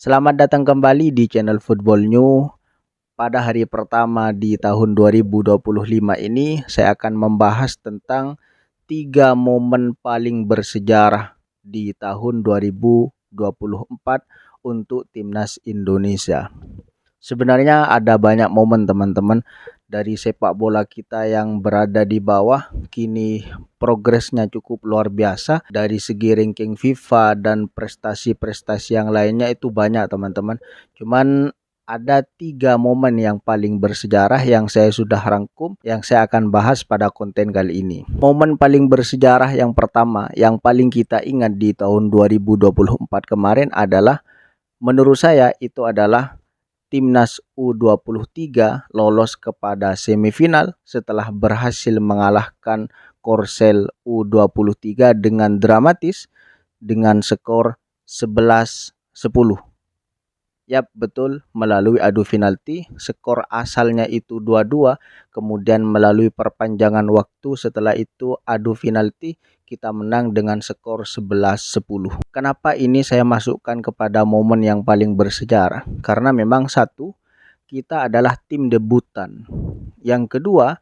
Selamat datang kembali di channel Football New. Pada hari pertama di tahun 2025 ini, saya akan membahas tentang 3 momen paling bersejarah di tahun 2024 untuk timnas Indonesia. Sebenarnya ada banyak momen teman-teman dari sepak bola kita yang berada di bawah, kini progresnya cukup luar biasa dari segi ranking FIFA dan prestasi-prestasi yang lainnya itu banyak teman-teman. Cuman ada 3 momen yang paling bersejarah yang saya sudah rangkum yang saya akan bahas pada konten kali ini. Momen paling bersejarah yang pertama yang paling kita ingat di tahun 2024 kemarin adalah, menurut saya itu adalah Timnas U23 lolos kepada semifinal setelah berhasil mengalahkan Korsel U23 dengan dramatis dengan skor 11-10. Yap, betul, melalui adu penalti. Skor asalnya itu 2-2, kemudian melalui perpanjangan waktu setelah itu adu penalti kita menang dengan skor 11-10. Kenapa ini saya masukkan kepada momen yang paling bersejarah? Karena memang satu, kita adalah tim debutan. Yang kedua,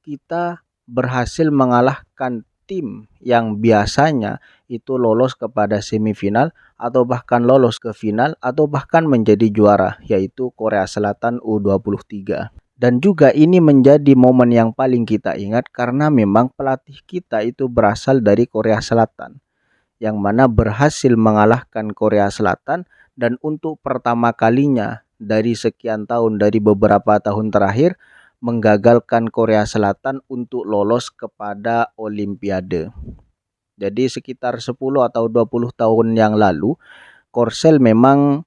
kita berhasil mengalahkan tim yang biasanya itu lolos kepada semifinal atau bahkan lolos ke final atau bahkan menjadi juara, yaitu Korea Selatan U23. Dan juga ini menjadi momen yang paling kita ingat karena memang pelatih kita itu berasal dari Korea Selatan, yang mana berhasil mengalahkan Korea Selatan, dan untuk pertama kalinya dari sekian tahun, dari beberapa tahun terakhir, menggagalkan Korea Selatan untuk lolos kepada Olimpiade. Jadi sekitar 10 atau 20 tahun yang lalu, Korsel memang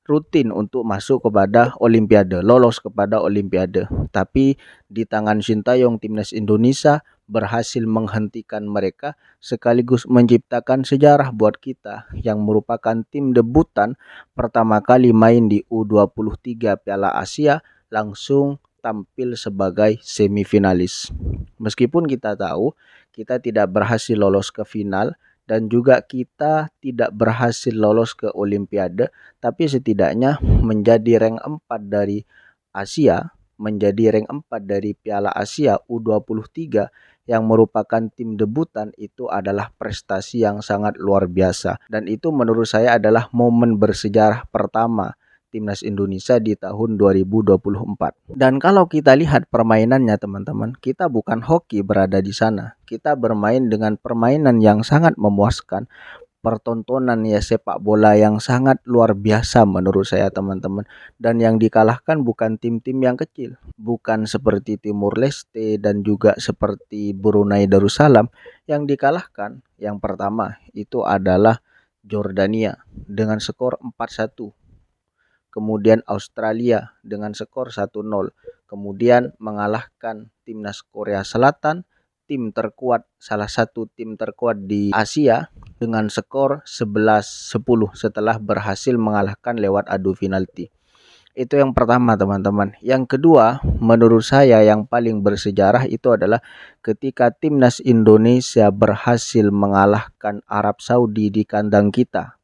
rutin untuk masuk kepada Olimpiade, lolos kepada Olimpiade. Tapi di tangan Sintayong, timnas Indonesia berhasil menghentikan mereka sekaligus menciptakan sejarah buat kita yang merupakan tim debutan pertama kali main di U23 Piala Asia langsung tampil sebagai semifinalis. Meskipun kita tahu kita tidak berhasil lolos ke final dan juga kita tidak berhasil lolos ke Olimpiade, tapi setidaknya menjadi rank 4 dari Asia, menjadi rank 4 dari Piala Asia U23 yang merupakan tim debutan, itu adalah prestasi yang sangat luar biasa. Dan itu menurut saya adalah momen bersejarah pertama timnas Indonesia di tahun 2024. Dan kalau kita lihat permainannya teman-teman, kita bukan hoki berada di sana. Kita bermain dengan permainan yang sangat memuaskan. Pertontonan ya sepak bola yang sangat luar biasa menurut saya teman-teman. Dan yang dikalahkan bukan tim-tim yang kecil. Bukan seperti Timur Leste dan juga seperti Brunei Darussalam. Yang dikalahkan yang pertama itu adalah Jordania dengan skor 4-1. Kemudian Australia dengan skor 1-0. Kemudian mengalahkan timnas Korea Selatan, tim terkuat, salah satu tim terkuat di Asia, dengan skor 11-10 setelah berhasil mengalahkan lewat adu penalti. Itu yang pertama teman-teman. Yang kedua, menurut saya yang paling bersejarah itu adalah ketika timnas Indonesia berhasil mengalahkan Arab Saudi di kandang kita.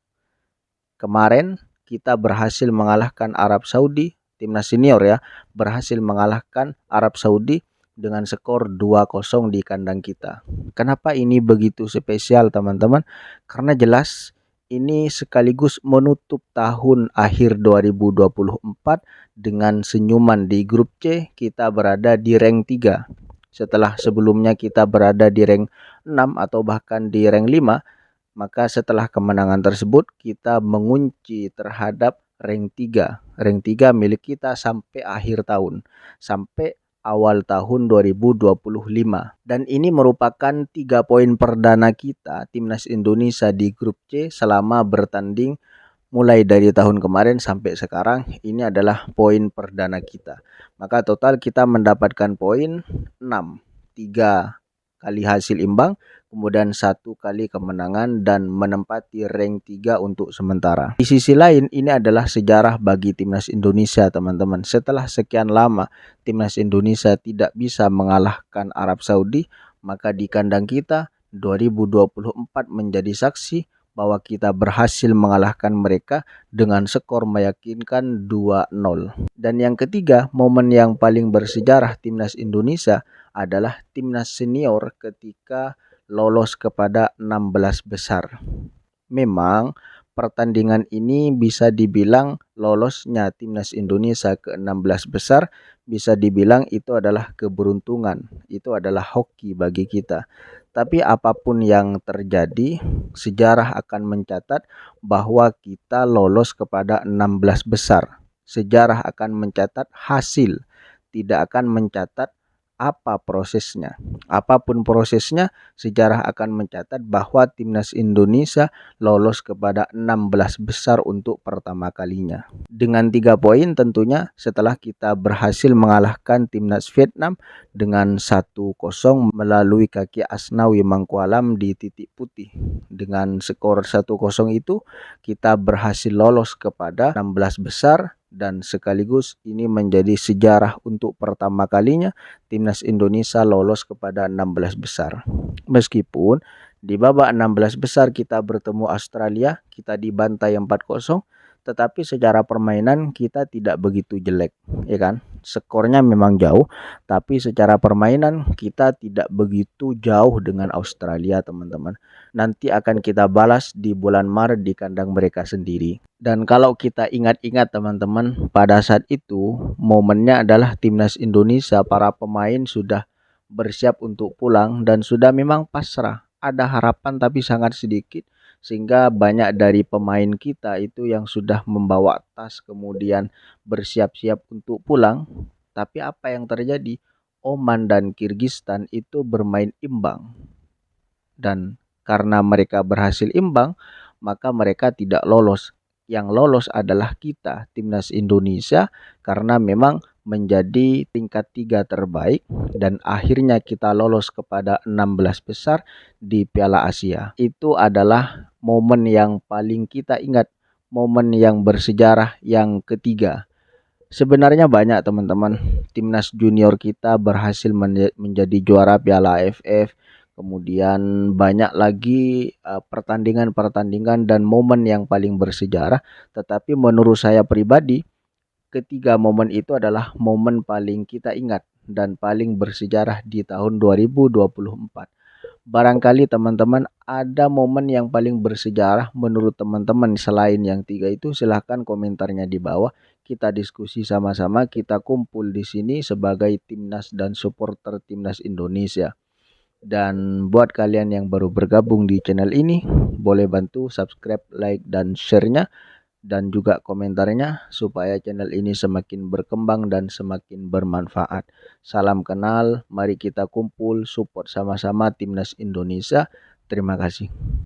Kemarin kita berhasil mengalahkan Arab Saudi, timnas senior ya, berhasil mengalahkan Arab Saudi dengan skor 2-0 di kandang kita. Kenapa ini begitu spesial teman-teman? Karena jelas ini sekaligus menutup tahun akhir 2024 dengan senyuman. Di grup C kita berada di rank 3. Setelah sebelumnya kita berada di rank 6 atau bahkan di rank 5. Maka setelah kemenangan tersebut kita mengunci terhadap rank 3. Rank 3 milik kita sampai akhir tahun, sampai awal tahun 2025. Dan ini merupakan 3 poin perdana kita timnas Indonesia di grup C selama bertanding mulai dari tahun kemarin sampai sekarang. Ini adalah poin perdana kita. Maka total kita mendapatkan poin 6. 3 kali hasil imbang, kemudian 1 kali kemenangan dan menempati rank 3 untuk sementara. Di sisi lain, ini adalah sejarah bagi timnas Indonesia teman-teman. Setelah sekian lama timnas Indonesia tidak bisa mengalahkan Arab Saudi, maka di kandang kita 2024 menjadi saksi bahwa kita berhasil mengalahkan mereka dengan skor meyakinkan 2-0. Dan yang ketiga, momen yang paling bersejarah timnas Indonesia adalah timnas senior ketika lolos kepada 16 besar. Memang pertandingan ini bisa dibilang lolosnya timnas Indonesia ke 16 besar, bisa dibilang itu adalah keberuntungan, itu adalah hoki bagi kita. Tapi apapun yang terjadi, sejarah akan mencatat bahwa kita lolos kepada 16 besar. Sejarah akan mencatat hasil, tidak akan mencatat apa prosesnya. Apapun prosesnya, sejarah akan mencatat bahwa timnas Indonesia lolos kepada 16 besar untuk pertama kalinya. Dengan 3 poin tentunya setelah kita berhasil mengalahkan timnas Vietnam dengan 1-0 melalui kaki Asnawi Mangkualam di titik putih. Dengan skor 1-0 itu kita berhasil lolos kepada 16 besar dan sekaligus ini menjadi sejarah untuk pertama kalinya timnas Indonesia lolos kepada 16 besar. Meskipun di babak 16 besar kita bertemu Australia, kita dibantai 4-0, tetapi secara permainan kita tidak begitu jelek, ya kan? Skornya memang jauh, tapi secara permainan kita tidak begitu jauh dengan Australia, teman-teman. Nanti akan kita balas di bulan Maret di kandang mereka sendiri. Dan kalau kita ingat-ingat teman-teman, pada saat itu momennya adalah timnas Indonesia, para pemain sudah bersiap untuk pulang dan sudah memang pasrah. Ada harapan tapi sangat sedikit, sehingga banyak dari pemain kita itu yang sudah membawa tas kemudian bersiap-siap untuk pulang. Tapi apa yang terjadi? Oman dan Kirgistan itu bermain imbang. Dan karena mereka berhasil imbang, maka mereka tidak lolos. Yang lolos adalah kita, timnas Indonesia, karena memang menjadi tingkat 3 terbaik dan akhirnya kita lolos kepada 16 besar di Piala Asia. Itu adalah momen yang paling kita ingat, momen yang bersejarah yang ketiga. Sebenarnya banyak teman-teman, timnas junior kita berhasil menjadi juara Piala AFF. Kemudian banyak lagi pertandingan-pertandingan dan momen yang paling bersejarah. Tetapi menurut saya pribadi, ketiga momen itu adalah momen paling kita ingat dan paling bersejarah di tahun 2024. Barangkali teman-teman ada momen yang paling bersejarah menurut teman-teman selain yang tiga itu, silahkan komentarnya di bawah. Kita diskusi sama-sama, kita kumpul di sini sebagai timnas dan supporter timnas Indonesia. Dan buat kalian yang baru bergabung di channel ini, boleh bantu subscribe, like, dan share-nya dan juga komentarnya supaya channel ini semakin berkembang dan semakin bermanfaat. Salam kenal, mari kita kumpul support sama-sama timnas Indonesia. Terima kasih.